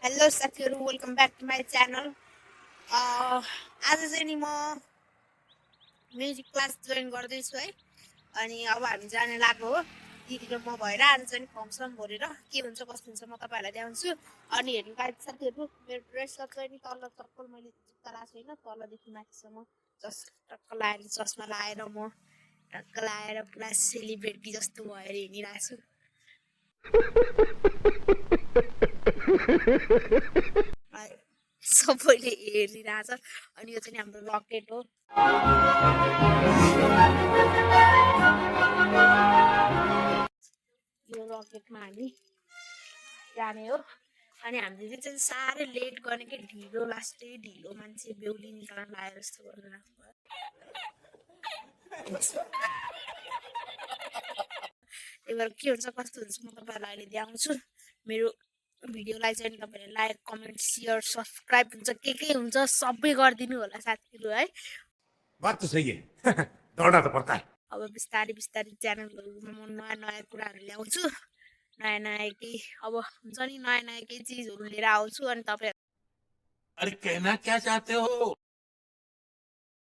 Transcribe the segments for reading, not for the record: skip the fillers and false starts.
Hello साथीहरु, welcome back to my channel. आज चाहिँ नि म म्युजिक क्लास जोइन गर्दैछु है। अनि अब हामी जाने लाग्यो हो, दिदी र म भएर। आज चाहिँ फङ्सन भरेर के हुन्छ कस्तो हुन्छ म तपाईँहरूलाई देखाउँछु। अनि हेर्नु गाइस साथीहरु, मेरो ड्रेसअप चाहिँ नि तल चप्पल मैले जुत्ता लाएको छैन, तलदेखि माथिसम्म जस्ट टक्क लाएर चस्मा लाएर म टक्क लाएर पुरा सेलिब्रेटी जस्तो भएर हिँडिरहेको छु। सबैले हेरिरहेछ। अनि यो चाहिँ हाम्रो रकेट हो। यो रकेटमा हामी जाने हो। अनि हामीले चाहिँ साह्रै लेट गर्ने के ढिलो लास्टै ढिलो मान्छे बेहुली निकाल्न लाएर जस्तो गरेर त्यही भएर के हुन्छ कस्तो हुन्छ म तपाईँहरूलाई अहिले देखाउँछु। मेरो भिडियोलाई चाहिँ तपाईँहरूले लाइक कमेन्ट सेयर सब्सक्राइब हुन्छ के हुन्छ सबै गरिदिनु होला साथीहरू है। बात तो सही है दौड़ना तो पड़ता है। अब बिस्तारै बिस्तारै च्यानलहरूमा म नयाँ नयाँ कुराहरू ल्याउँछु। नयाँ नयाँ केही अब हुन्छ नि नयाँ नयाँ केही चिजहरू लिएर आउँछु। अनि तपाईँ अरे कहना क्या चाहते हो?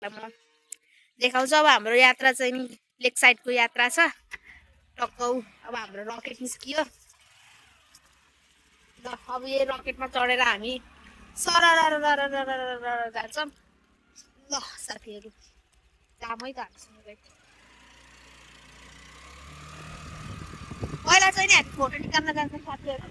म देखाउँछु। अब हाम्रो यात्रा चाहिँ नि लेक साइडको यात्रा छ। टक्कौ अब हाम्रो रकेट निस्कियो। ल अब यो रकेटमा चढेर हामी सरर जान्छौँ। ल साथीहरू जामै त हामीसँग पहिला चाहिँ नि हामी फोटो निकाल्न जान्छौँ साथीहरू।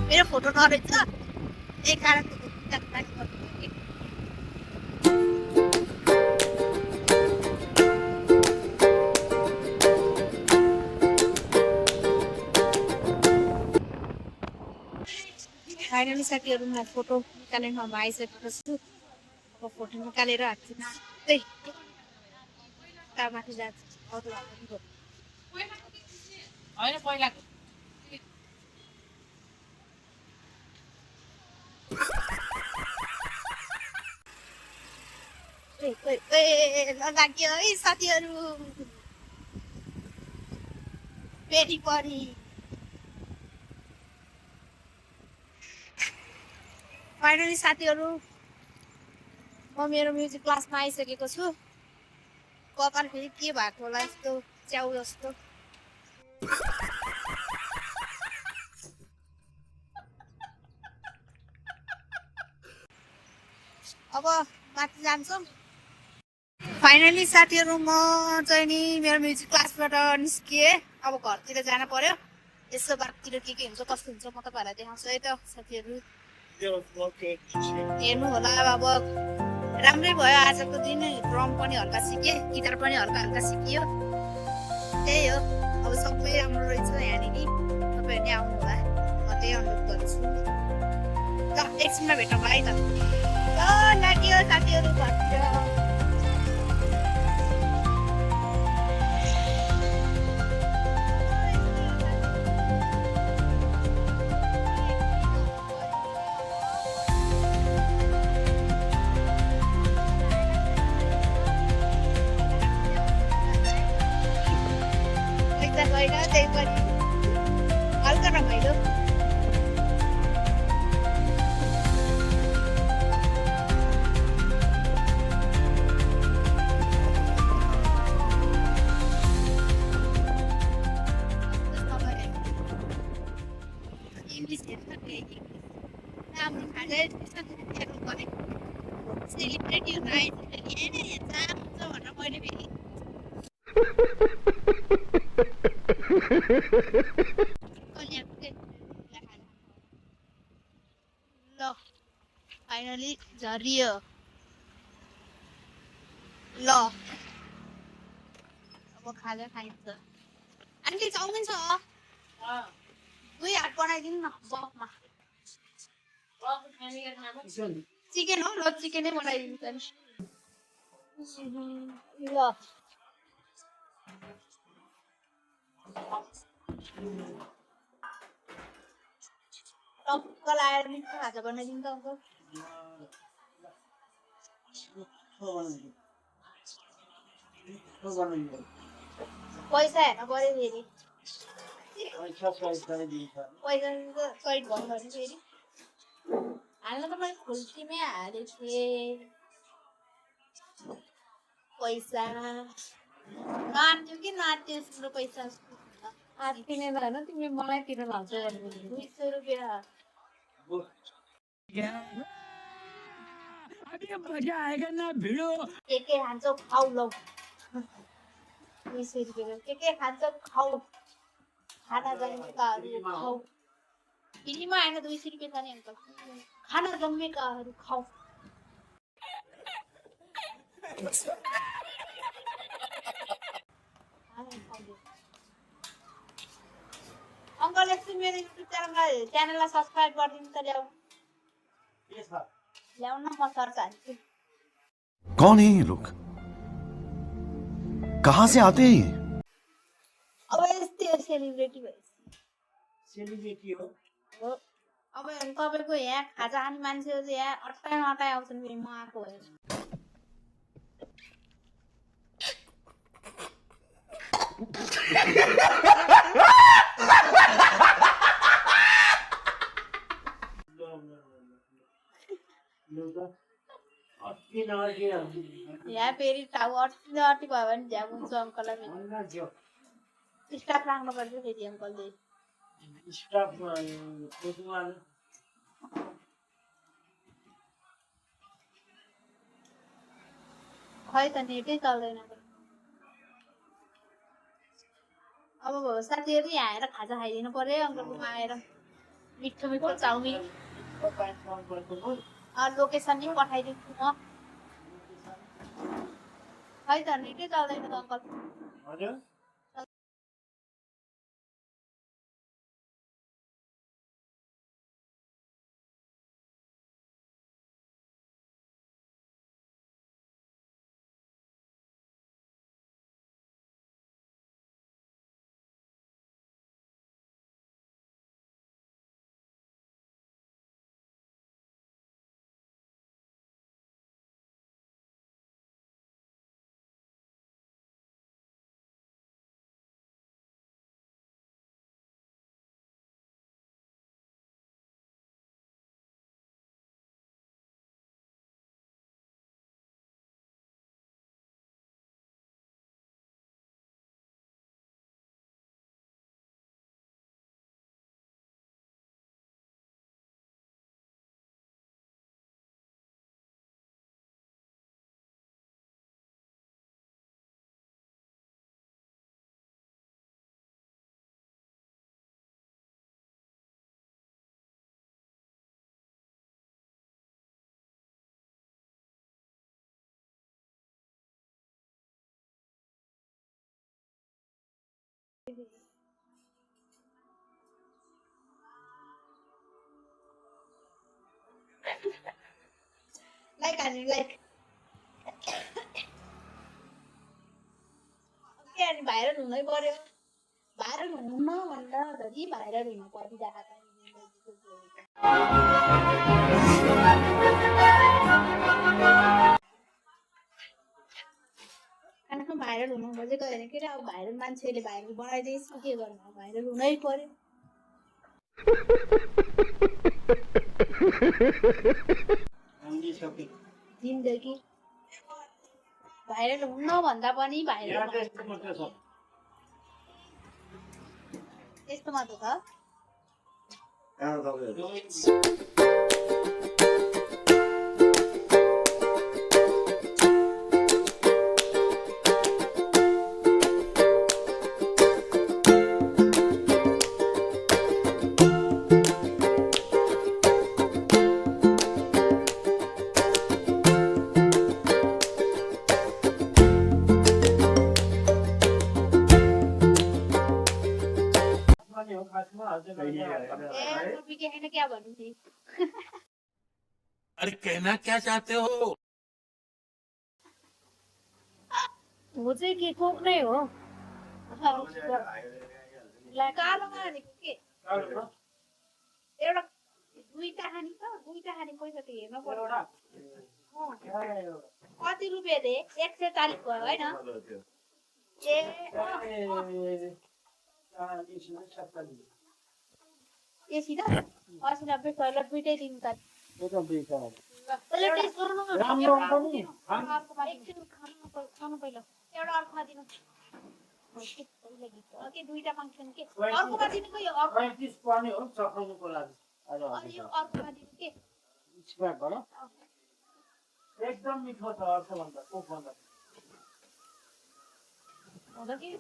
मेरो फोटो नरहेछ त्यही कारण फाइनली साथीहरू म फोटो निकाल्ने ठाउँमा आइसकेको छु। अब फोटो निकालेर हाल्छु त्यही माथि जान्छ होइन पहिला लाग्यो है साथीहरू फेरि पनि फाइनली साथीहरू म मेरो म्युजिक क्लासमा आइसकेको छु। कपाल फेरि के भएको होला यस्तो च्याउ जस्तो। अब माथि जान्छौँ। फाइनली साथीहरू म चाहिँ नि मेरो म्युजिक क्लासबाट निस्किएँ। अब घरतिर जान पर्यो। यसो बाटोतिर के हुन्छ कस्तो हुन्छ म तपाईँहरूलाई देखाउँछु है त साथीहरू। हेर्नु होला अब राम्रै भयो आजको दिन। ड्रम पनि हल्का सिकेँ, गिटार पनि हल्का हल्का सिकियो। त्यही हो अब सबै राम्रो रहेछ यहाँनिर। तपाईँहरूले आउनु होला म त्यही अनुरोध गर्छु। ल एकछिनमा भेटौँ है त। ल लाग्यो साथीहरू घरतिर। त्यही पनि हल्का रमाइलो। इङ्ग्लिस हेर्नु सेलिब्रेटीहरू आइज हुन्छ भनेर मैले फेरि ल फाइनली झरियो। ल अब खाजा खाइन्छ आन्टी चाउमिन छ 2 हात बनाइदिनु न बफमा चिकन हो ल चिकनै बनाइदिनु त ल टक्क लाएर मिठो खाजा बनाइदिनु त अङ्कल पैसा हेर्न पर्यो फेरि पैसा सहित भन्नु फेरि हाल्न त मैले फुल्टीमै हालेको थिएँ पैसा नाट्यो कि नाट्यो यस्तो पैसा आत्तिने त होइन तिमीले मलाई तिर्न लाउँछ 200 रुपियाँ के खान्छौ खाऊ लौ 200 रुपियाँ के खान्छौ खाऊ खाना जन्मेकाहरू खाऊ फ्रीमा आएन 200 रुपियाँ छ नि अङ्कल खाना जन्मेकाहरू खाऊ अङ्कल एकछिन मेरो युट्युब च्यानललाई सब्सक्राइब गरिदिनु त ल्याउन म सर्च हाल्छु कौन है ये लोग कहाँ से आते हैं ये अब यस्तै हो सेलिब्रेटी भएपछि हो अब तपाईँको यहाँ खाजा खाने मान्छेहरू यहाँ अट्टाइ नटाइ आउँछन् फेरि म आएको भएर यहाँ फेरि टाउ अट्टी भयो भने झ्याम हुन्छ अङ्कललाई स्टाफ राख्नु पर्छ फेरि अङ्कलले खै त नेटै चल्दैन अब साथीहरू यहाँ आएर खाजा खाइदिनु पर्यो अङ्कलकोमा आएर मिठो मिठो चाउमिन लोकेसन नै पठाइदिन्छु म खै त नेटै चल्दैन त अङ्कल लाइक हाल्नु लाइक के अनि भाइरल हुनै पर्यो भाइरल हुनु भन्दा धरि भाइरल हुनु परिरहेको आफ्नो भाइरल हुनु खोजेको होइन के अब भाइरल मान्छेले भाइरल बनाइदिएछ के गर्नु भाइरल हुनै पर्यो जिन्दगी भाइरल हुन भन्दा पनि भाइरल यस्तो मात्र छ हैन क्या भन्नु नि अरे कहना क्या चाहते हो? हो चाहिँ के कोक नै हो कालोमा हानेको के एउटा दुईटा खाने पैसा त हेर्नु पर्यो कति रुपियाँ दे 140 भयो हैन ए सीधा 80-90 सयलाई दुईटै दिनु त पहिला टेस्ट गर्नु राम्रो हुन्छ नि खानु पहिला एउटा अर्कोमा दिनु के दुईटा फंक्सन के अर्कोमा दिनु के यो अर्को 35 पर्ने हो चखाउनुको लागि अनि यो अर्कोमा दिनु के स्क्वायर भयो एकदम मिठो छ अर्थभन्दा कोकभन्दा हुन्छ कि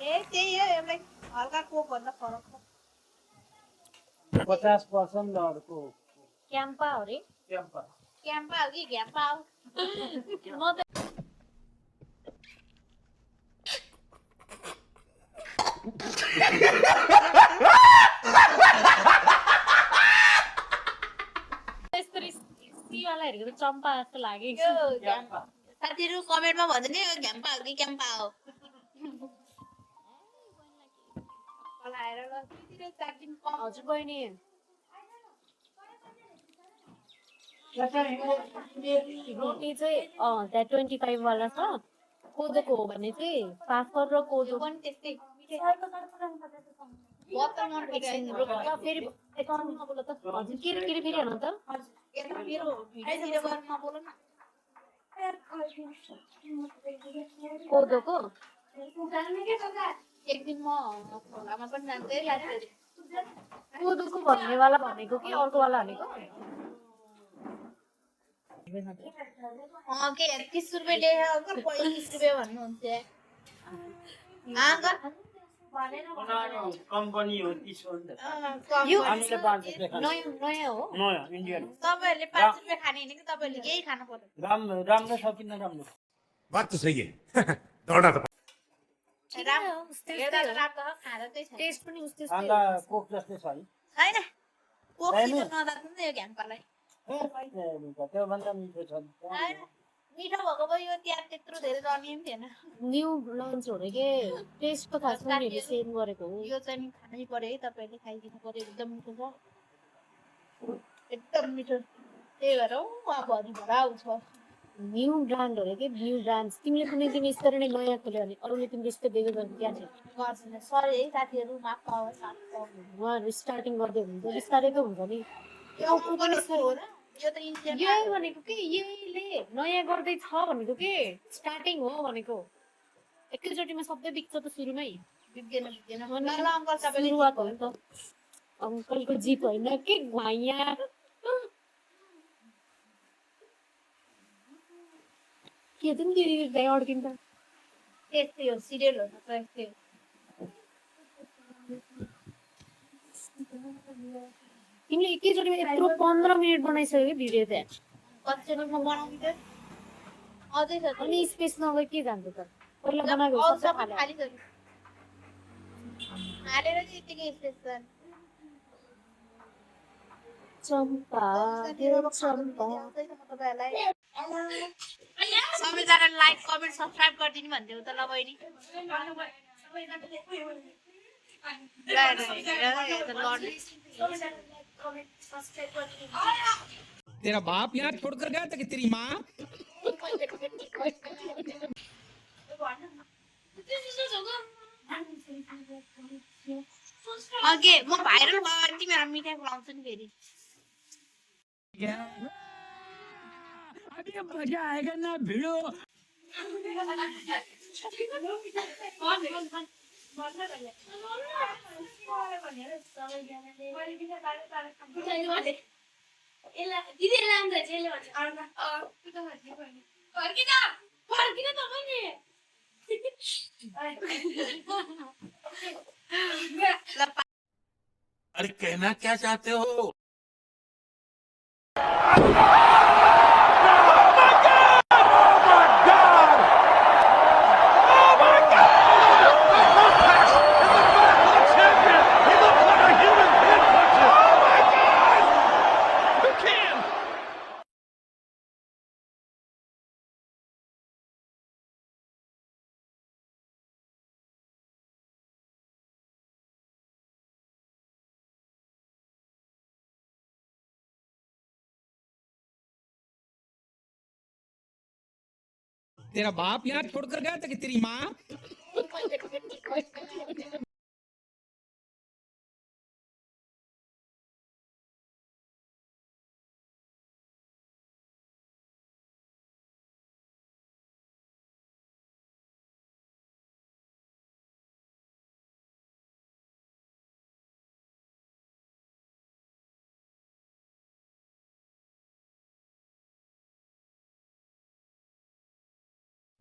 ए त्यही हो यसलाई हल्का कोक भन्दा फरक छ 50% अर्को क्याम्पा हो रे क्याम्पा हो कि घ्याम्पा हो म त त्यस्तरी सीवाला हेरेको त चम्पा जस्तो लाग्यो यो घ्याम्पा साथीहरु कमेन्टमा भन्दिनु नि घ्याम्पा हो कि क्याम्पा हो पलाएर ल तितिर 4 दिन कम हजुर बहिनी रोटी चाहिँ त्यहाँ 25 वाला छ कोदोको हो भने चाहिँ फाफर र कोदो पनि त्यस्तै बोतल मन र फेरि एकाउन्टमा बोल त हजुर के फेरि हेर्नु त यता मेरो भिडियोतिर गर्नमा बोल न कोदोको एक दिन म खोलामा पनि जान्दै लाग्थ्यो कोदोको भन्नेवाला भनेको कि अर्को वाला भनेको के 30 रुपैयाँ ल्याएर अंकल 35 रुपैयाँ भन्नुहुन्छ अंकल कम्पनी हो 30 यो हामीले 5 रुपैयाँ नयाँ हो नयाँ इन्डियन तपाईहरुले 5 रुपैयाँ खाने हैन कि तपाईहरुले यही खानु पर्यो राम्रो छ किन राम्रो बात तो सही है दौड़ना तो हेर्दा त राम्रो हो खाँदा चाहिँ छैन टेस्ट पनि उस्तै आँगा कोक जस्तै छ है हैन कोकी त नदात नि यो घ्याम्पालाई त्योभन्दा मिठो छ हैन मिठो भएको भए यो त्यहाँ त्यत्रो धेरै रमी पनि थिएन न्यू लन्च हो रे के टेस्ट त खास मैले सेम गरेको हो यो चाहिँ खानै पर्यो है तपाईहरुले खाइदिनु पर्यो एकदम मिठो छ एकदम मिठो त्यही भएर उहाँ भरि भरा आउँछ न्यू ब्रान्ड हो रे के न्यू ब्रान्ड तिमीले कुनै दिन यसरी नै नयाँ खोल्यो भने अरूले तिमीले यस्तो दिएको भने क्या छ गर्छन् सरी है साथीहरु माफ पाओस् उहाँहरू स्टार्टिङ गर्दै हुन्छ बिस्तारै त हुन्छ नि यो पनि हो र यो त इन्डियन यही भनेको के यहीले नयाँ गर्दै छ भनेको के स्टार्टिङ हो भनेको एकैचोटिमा सबै बिक्छ त सुरुमै बिग्दैन अनि ल अंकल तपाईले सुरुवात हो नि त अङ्कलको जिप होइन के घुवाइया के त नि दिदी अड्किन्छ त्यस्तै हो सिरियल हो त त्यस्तै हो तिमीले एकैचोटिमा यत्रो 15 मिनट बनाइसक्यो कि भिडियो त कति च्यानलमा बनाउने त अझै छ अनि स्पेस नभए के जान्छ त पहिला बनाएको अझ सबै पनि खाली खाली छ हालेर चाहिँ यतिकै स्पेस चम्पा चम्पा सबैजनाले लाइक कमेन्ट सब्स्क्राइब गरिदिनु भन्थ्यो त ल बहिनी तेरा बाप यहाँ छोड़कर गया था कि तेरी माँ अघि म भाइरल भयो भने तिमीहरू मिठाई खुवाउँछु नि फेरि अभी मजा आएगा ना भिड़ो अरे कहना क्या चाहते हो? He looked like a human तेरा बाप यहाँ छोड़कर गया था कि तेरी माँ?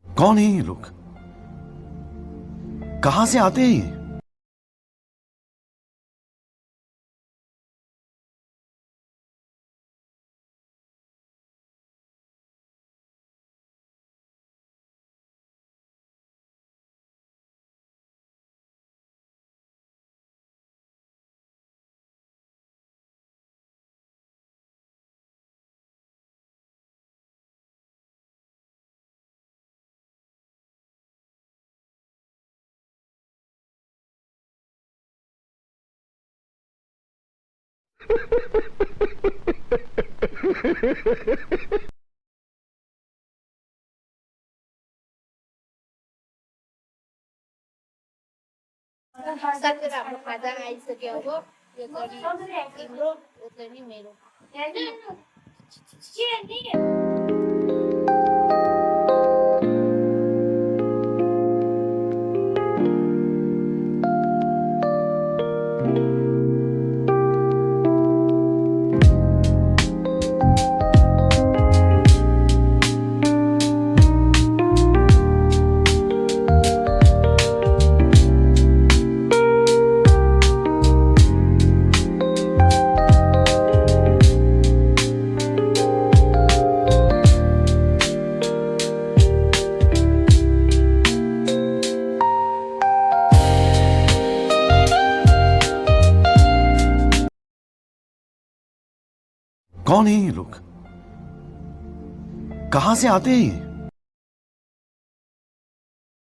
कौन है ये लोग? कहां से आते हैं ये? सकेर हाम्रो खाजा आइसक्यो अब यो चाहिँ तिम्रो यो चाहिँ नि मेरो कौन है ये लोग? कहां से आते हैं ये?